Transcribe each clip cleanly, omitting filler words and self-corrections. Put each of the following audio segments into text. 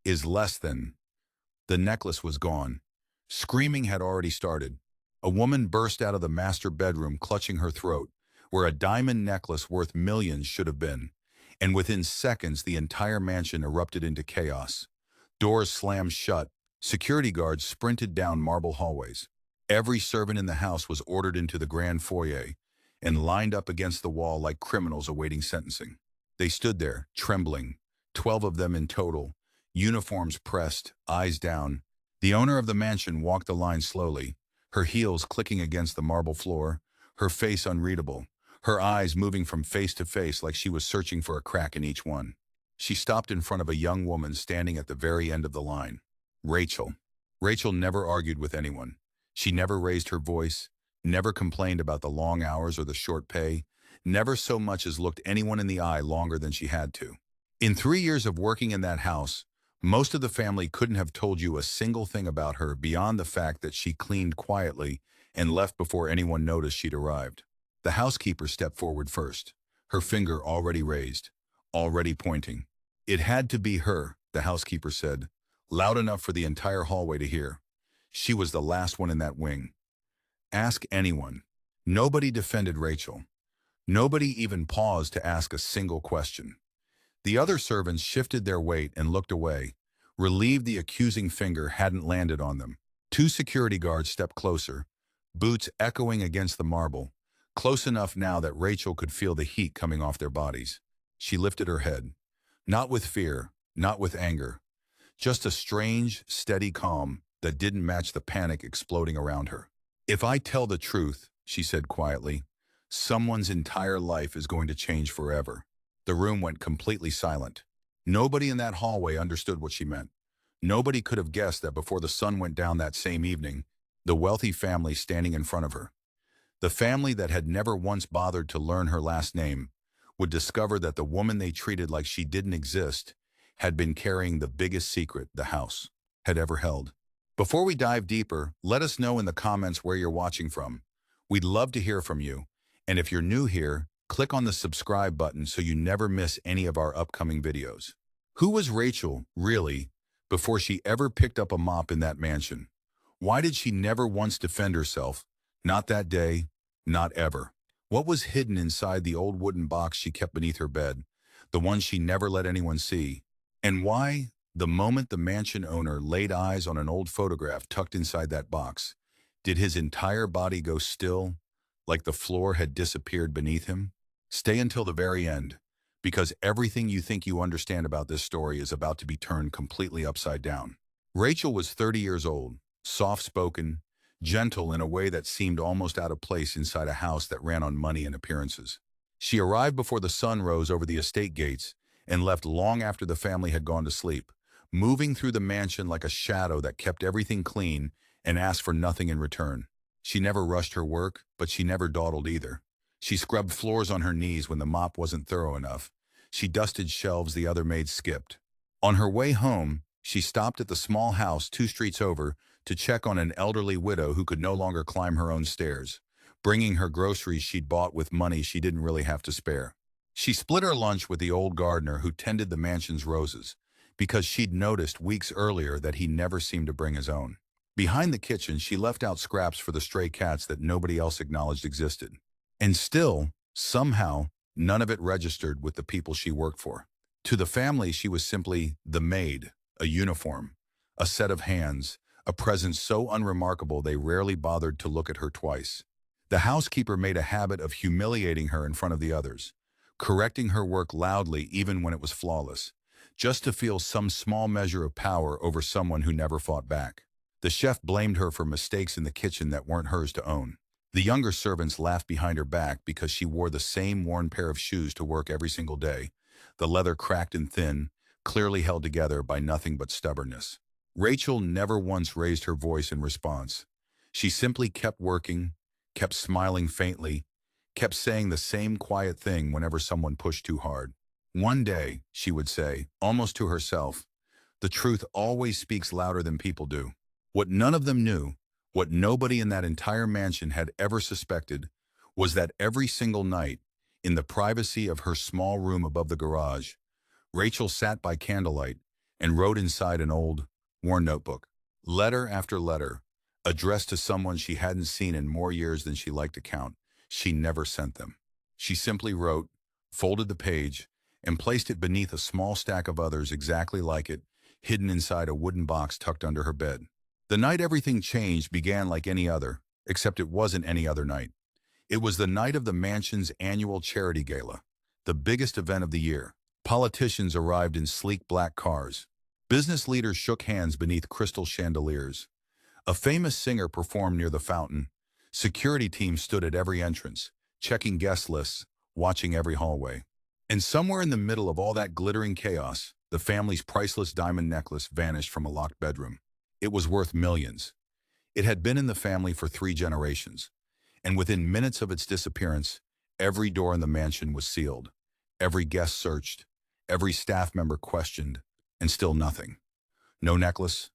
is less than. The necklace was gone. Screaming had already started. A woman burst out of the master bedroom clutching her throat, where a diamond necklace worth millions should have been. And within seconds, the entire mansion erupted into chaos. Doors slammed shut. Security guards sprinted down marble hallways. Every servant in the house was ordered into the grand foyer and lined up against the wall like criminals awaiting sentencing. They stood there, trembling, 12 of them in total, uniforms pressed, eyes down. The owner of the mansion walked the line slowly, her heels clicking against the marble floor, her face unreadable, her eyes moving from face to face like she was searching for a crack in each one. She stopped in front of a young woman standing at the very end of the line. Rachel. Rachel never argued with anyone. She never raised her voice, never complained about the long hours or the short pay, never so much as looked anyone in the eye longer than she had to. In 3 years of working in that house, most of the family couldn't have told you a single thing about her beyond the fact that she cleaned quietly and left before anyone noticed she'd arrived. The housekeeper stepped forward first, her finger already raised, already pointing. It had to be her, the housekeeper said, loud enough for the entire hallway to hear. She was the last one in that wing. Ask anyone. Nobody defended Rachel. Nobody even paused to ask a single question. The other servants shifted their weight and looked away, relieved the accusing finger hadn't landed on them. 2 security guards stepped closer, boots echoing against the marble, close enough now that Rachel could feel the heat coming off their bodies. She lifted her head, not with fear, not with anger, just a strange, steady calm that didn't match the panic exploding around her. "If I tell the truth," she said quietly, "someone's entire life is going to change forever." The room went completely silent. Nobody in that hallway understood what she meant. Nobody could have guessed that before the sun went down that same evening, the wealthy family standing in front of her, the family that had never once bothered to learn her last name, would discover that the woman they treated like she didn't exist had been carrying the biggest secret the house had ever held. Before we dive deeper, let us know in the comments where you're watching from. We'd love to hear from you. And if you're new here, click on the subscribe button so you never miss any of our upcoming videos. Who was Rachel, really, before she ever picked up a mop in that mansion? Why did she never once defend herself? Not that day, not ever. What was hidden inside the old wooden box she kept beneath her bed, the one she never let anyone see? And why, the moment the mansion owner laid eyes on an old photograph tucked inside that box, did his entire body go still, like the floor had disappeared beneath him? Stay until the very end, because everything you think you understand about this story is about to be turned completely upside down. Rachel was 30 years old, soft-spoken, gentle in a way that seemed almost out of place inside a house that ran on money and appearances. She arrived before the sun rose over the estate gates and left long after the family had gone to sleep, moving through the mansion like a shadow that kept everything clean and asked for nothing in return. She never rushed her work, but she never dawdled either. She scrubbed floors on her knees when the mop wasn't thorough enough. She dusted shelves the other maids skipped. On her way home, she stopped at the small house 2 streets over to check on an elderly widow who could no longer climb her own stairs, bringing her groceries she'd bought with money she didn't really have to spare. She split her lunch with the old gardener who tended the mansion's roses, because she'd noticed weeks earlier that he never seemed to bring his own. Behind the kitchen, she left out scraps for the stray cats that nobody else acknowledged existed. And still, somehow, none of it registered with the people she worked for. To the family, she was simply the maid, a uniform, a set of hands, a presence so unremarkable they rarely bothered to look at her twice. The housekeeper made a habit of humiliating her in front of the others, correcting her work loudly even when it was flawless, just to feel some small measure of power over someone who never fought back. The chef blamed her for mistakes in the kitchen that weren't hers to own. The younger servants laughed behind her back because she wore the same worn pair of shoes to work every single day, the leather cracked and thin, clearly held together by nothing but stubbornness. Rachel never once raised her voice in response. She simply kept working, kept smiling faintly, kept saying the same quiet thing whenever someone pushed too hard. "One day," she would say, almost to herself, "the truth always speaks louder than people do." What none of them knew, what nobody in that entire mansion had ever suspected, was that every single night, in the privacy of her small room above the garage, Rachel sat by candlelight and wrote inside an old, worn notebook. Letter after letter, addressed to someone she hadn't seen in more years than she liked to count. She never sent them. She simply wrote, folded the page, and placed it beneath a small stack of others exactly like it, hidden inside a wooden box tucked under her bed. The night everything changed began like any other, except it wasn't any other night. It was the night of the mansion's annual charity gala, the biggest event of the year. Politicians arrived in sleek black cars. Business leaders shook hands beneath crystal chandeliers. A famous singer performed near the fountain. Security teams stood at every entrance, checking guest lists, watching every hallway. And somewhere in the middle of all that glittering chaos, the family's priceless diamond necklace vanished from a locked bedroom. It was worth millions. It had been in the family for 3 generations, and within minutes of its disappearance, every door in the mansion was sealed. Every guest searched, every staff member questioned, and still nothing. No necklace,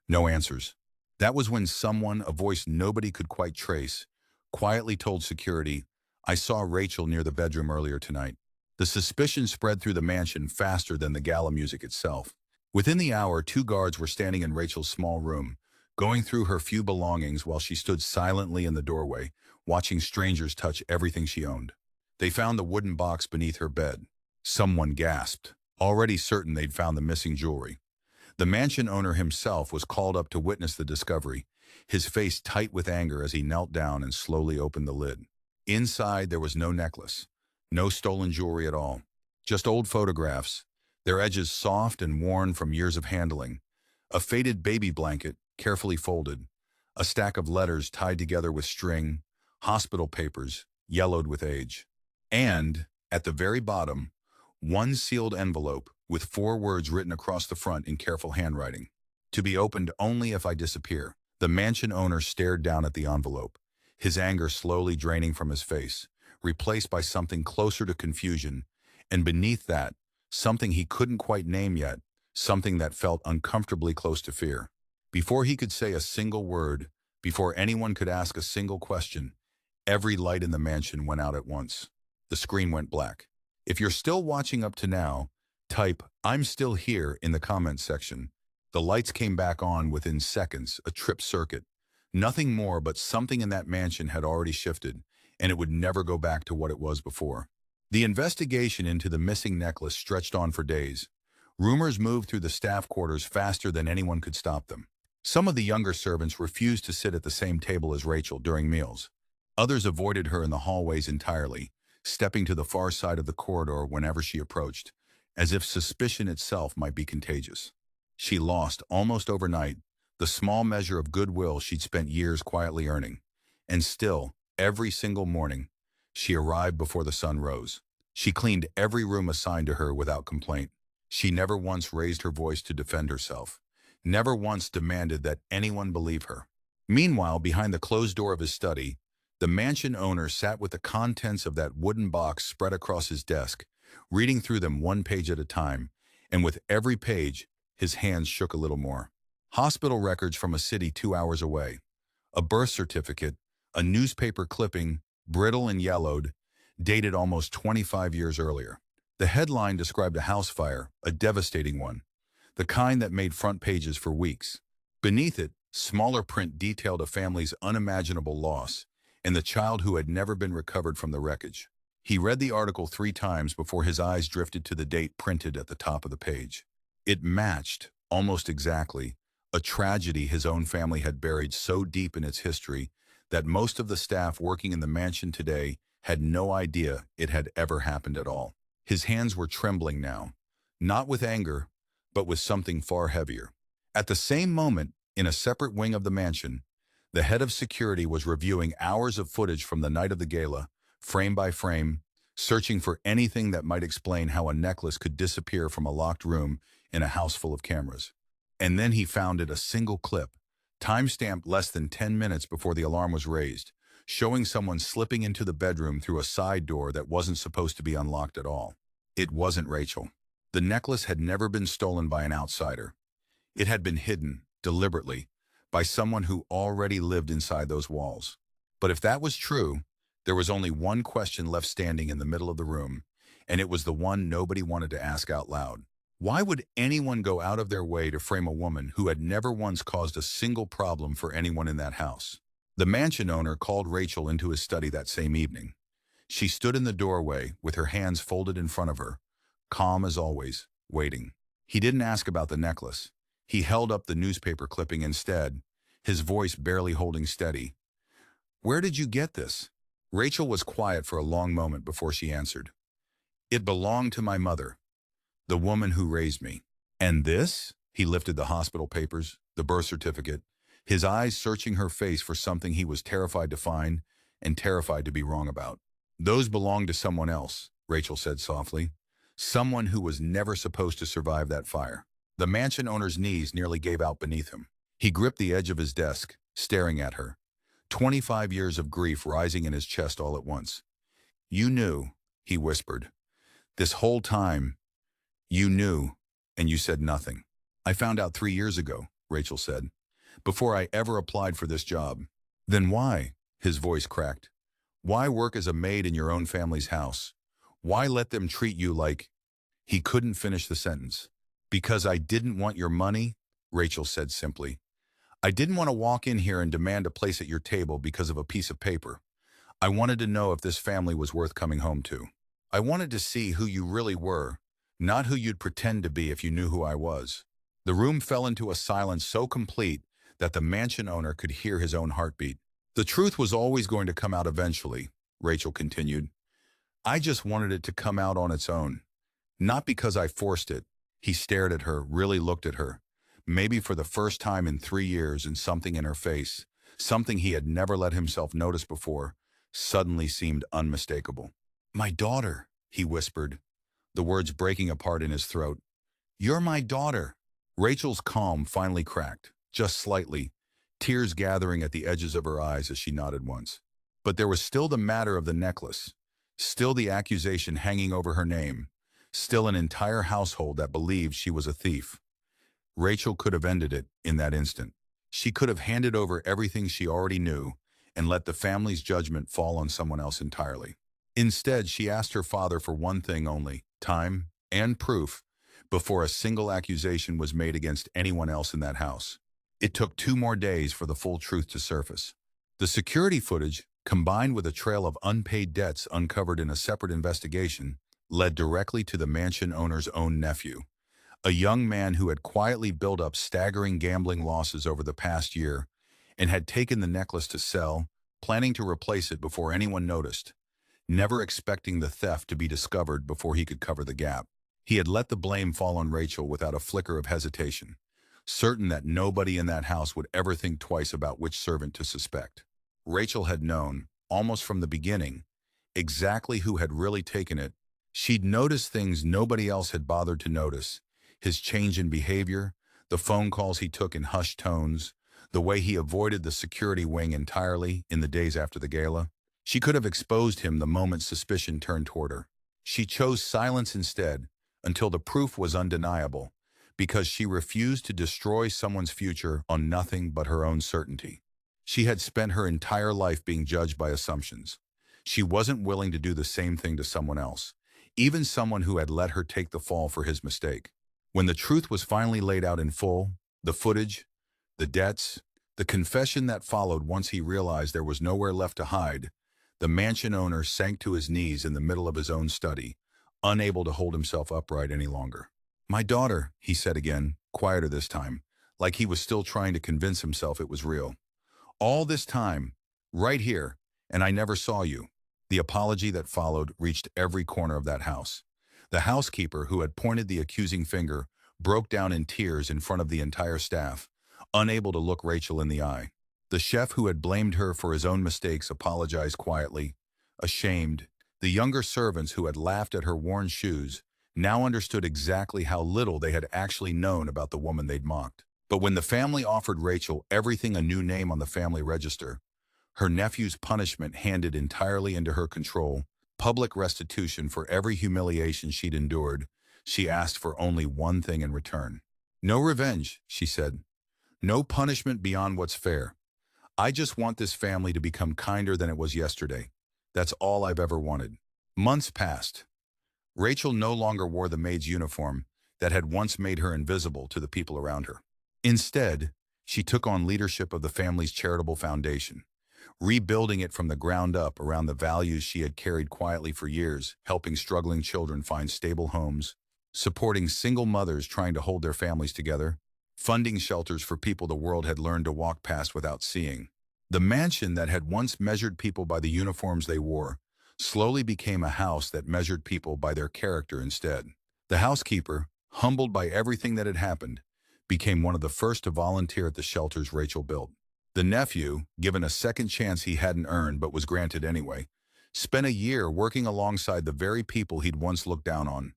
no answers. That was when someone, a voice nobody could quite trace, quietly told security, "I saw Rachel near the bedroom earlier tonight." The suspicion spread through the mansion faster than the gala music itself. Within the hour, 2 guards were standing in Rachel's small room, going through her few belongings while she stood silently in the doorway, watching strangers touch everything she owned. They found the wooden box beneath her bed. Someone gasped, already certain they'd found the missing jewelry. The mansion owner himself was called up to witness the discovery, his face tight with anger as he knelt down and slowly opened the lid. Inside, there was no necklace, no stolen jewelry at all, just old photographs, their edges soft and worn from years of handling, a faded baby blanket, carefully folded, a stack of letters tied together with string, hospital papers, yellowed with age. And, at the very bottom, one sealed envelope with 4 words written across the front in careful handwriting. "To be opened only if I disappear." The mansion owner stared down at the envelope, his anger slowly draining from his face, replaced by something closer to confusion, and beneath that, something he couldn't quite name yet, something that felt uncomfortably close to fear. Before he could say a single word, before anyone could ask a single question, every light in the mansion went out at once. The screen went black. If you're still watching up to now, type "I'm still here" in the comments section. The lights came back on within seconds, a trip circuit. Nothing more, but something in that mansion had already shifted, and it would never go back to what it was before. The investigation into the missing necklace stretched on for days. Rumors moved through the staff quarters faster than anyone could stop them. Some of the younger servants refused to sit at the same table as Rachel during meals. Others avoided her in the hallways entirely, stepping to the far side of the corridor whenever she approached, as if suspicion itself might be contagious. She lost, almost overnight, the small measure of goodwill she'd spent years quietly earning. And still, every single morning, she arrived before the sun rose. She cleaned every room assigned to her without complaint. She never once raised her voice to defend herself, never once demanded that anyone believe her. Meanwhile, behind the closed door of his study, the mansion owner sat with the contents of that wooden box spread across his desk, reading through them 1 page at a time, and with every page, his hands shook a little more. Hospital records from a city 2 hours away, a birth certificate, a newspaper clipping, brittle and yellowed, dated almost 25 years earlier. The headline described a house fire, a devastating one, the kind that made front pages for weeks. Beneath it, smaller print detailed a family's unimaginable loss, and the child who had never been recovered from the wreckage. He read the article 3 times before his eyes drifted to the date printed at the top of the page. It matched, almost exactly, a tragedy his own family had buried so deep in its history that most of the staff working in the mansion today had no idea it had ever happened at all. His hands were trembling now, not with anger, but with something far heavier. At the same moment, in a separate wing of the mansion, the head of security was reviewing hours of footage from the night of the gala, frame by frame, searching for anything that might explain how a necklace could disappear from a locked room in a house full of cameras. And then he found it, a single clip, time-stamped less than 10 minutes before the alarm was raised, showing someone slipping into the bedroom through a side door that wasn't supposed to be unlocked at all. It wasn't Rachel. The necklace had never been stolen by an outsider. It had been hidden, deliberately, by someone who already lived inside those walls. But if that was true, there was only one question left standing in the middle of the room, and it was the one nobody wanted to ask out loud. Why would anyone go out of their way to frame a woman who had never once caused a single problem for anyone in that house? The mansion owner called Rachel into his study that same evening. She stood in the doorway with her hands folded in front of her, calm as always, waiting. He didn't ask about the necklace. He held up the newspaper clipping instead, his voice barely holding steady. "Where did you get this?" Rachel was quiet for a long moment before she answered. "It belonged to my mother, the woman who raised me." "And this?" He lifted the hospital papers, the birth certificate, his eyes searching her face for something he was terrified to find and terrified to be wrong about. "Those belong to someone else," Rachel said softly. "Someone who was never supposed to survive that fire." The mansion owner's knees nearly gave out beneath him. He gripped the edge of his desk, staring at her. 25 years of grief rising in his chest all at once. "You knew," he whispered. "This whole time, you knew, and you said nothing." "I found out 3 years ago," Rachel said, "before I ever applied for this job." "Then why?" His voice cracked. "Why work as a maid in your own family's house? Why let them treat you like—" He couldn't finish the sentence. "Because I didn't want your money," Rachel said simply. "I didn't want to walk in here and demand a place at your table because of a piece of paper. I wanted to know if this family was worth coming home to. I wanted to see who you really were, not who you'd pretend to be if you knew who I was." The room fell into a silence so complete that the mansion owner could hear his own heartbeat. "The truth was always going to come out eventually," Rachel continued. "I just wanted it to come out on its own. Not because I forced it." He stared at her, really looked at her. Maybe for the first time in 3 years, and something in her face, something he had never let himself notice before, suddenly seemed unmistakable. "My daughter," he whispered, the words breaking apart in his throat. "You're my daughter." Rachel's calm finally cracked, just slightly, tears gathering at the edges of her eyes as she nodded once. But there was still the matter of the necklace, still the accusation hanging over her name, still an entire household that believed she was a thief. Rachel could have ended it in that instant. She could have handed over everything she already knew and let the family's judgment fall on someone else entirely. Instead, she asked her father for one thing only: time and proof before a single accusation was made against anyone else in that house. It took 2 more days for the full truth to surface. The security footage, combined with a trail of unpaid debts uncovered in a separate investigation, led directly to the mansion owner's own nephew, a young man who had quietly built up staggering gambling losses over the past year and had taken the necklace to sell, planning to replace it before anyone noticed, never expecting the theft to be discovered before he could cover the gap. He had let the blame fall on Rachel without a flicker of hesitation, certain that nobody in that house would ever think twice about which servant to suspect. Rachel had known, almost from the beginning, exactly who had really taken it. She'd noticed things nobody else had bothered to notice: his change in behavior, the phone calls he took in hushed tones, the way he avoided the security wing entirely in the days after the gala. She could have exposed him the moment suspicion turned toward her. She chose silence instead, until the proof was undeniable, because she refused to destroy someone's future on nothing but her own certainty. She had spent her entire life being judged by assumptions. She wasn't willing to do the same thing to someone else, even someone who had let her take the fall for his mistake. When the truth was finally laid out in full, the footage, the debts, the confession that followed once he realized there was nowhere left to hide, the mansion owner sank to his knees in the middle of his own study, unable to hold himself upright any longer. "My daughter," he said again, quieter this time, like he was still trying to convince himself it was real. "All this time, right here, and I never saw you." The apology that followed reached every corner of that house. The housekeeper who had pointed the accusing finger broke down in tears in front of the entire staff, unable to look Rachel in the eye. The chef who had blamed her for his own mistakes apologized quietly, ashamed. The younger servants who had laughed at her worn shoes now understood exactly how little they had actually known about the woman they'd mocked. But when the family offered Rachel everything a new name on the family register, her nephew's punishment handed entirely into her control, public restitution for every humiliation she'd endured, she asked for only one thing in return. "No revenge," she said. "No punishment beyond what's fair. I just want this family to become kinder than it was yesterday. That's all I've ever wanted." Months passed. Rachel no longer wore the maid's uniform, that had once made her invisible to the people around her. Instead, she took on leadership of the family's charitable foundation, rebuilding it from the ground up around the values she had carried quietly for years, helping struggling children find stable homes, supporting single mothers trying to hold their families together, funding shelters for people the world had learned to walk past without seeing. The mansion that had once measured people by the uniforms they wore slowly became a house that measured people by their character instead. The housekeeper, humbled by everything that had happened, became one of the first to volunteer at the shelters Rachel built. The nephew, given a second chance he hadn't earned but was granted anyway, spent a year working alongside the very people he'd once looked down on,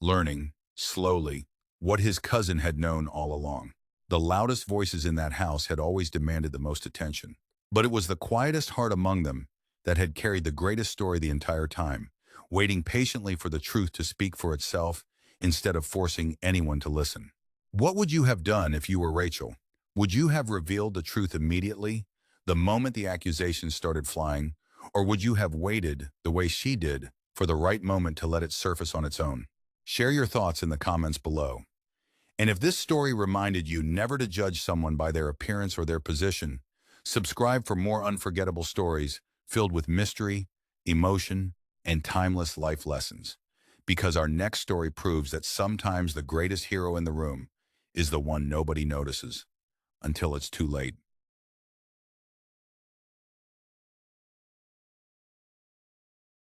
learning, slowly, what his cousin had known all along. The loudest voices in that house had always demanded the most attention. But it was the quietest heart among them that had carried the greatest story the entire time, waiting patiently for the truth to speak for itself instead of forcing anyone to listen. What would you have done if you were Rachel? Would you have revealed the truth immediately, the moment the accusations started flying, or would you have waited, the way she did, for the right moment to let it surface on its own? Share your thoughts in the comments below. And if this story reminded you never to judge someone by their appearance or their position, subscribe for more unforgettable stories filled with mystery, emotion, and timeless life lessons. Because our next story proves that sometimes the greatest hero in the room is the one nobody notices until it's too late.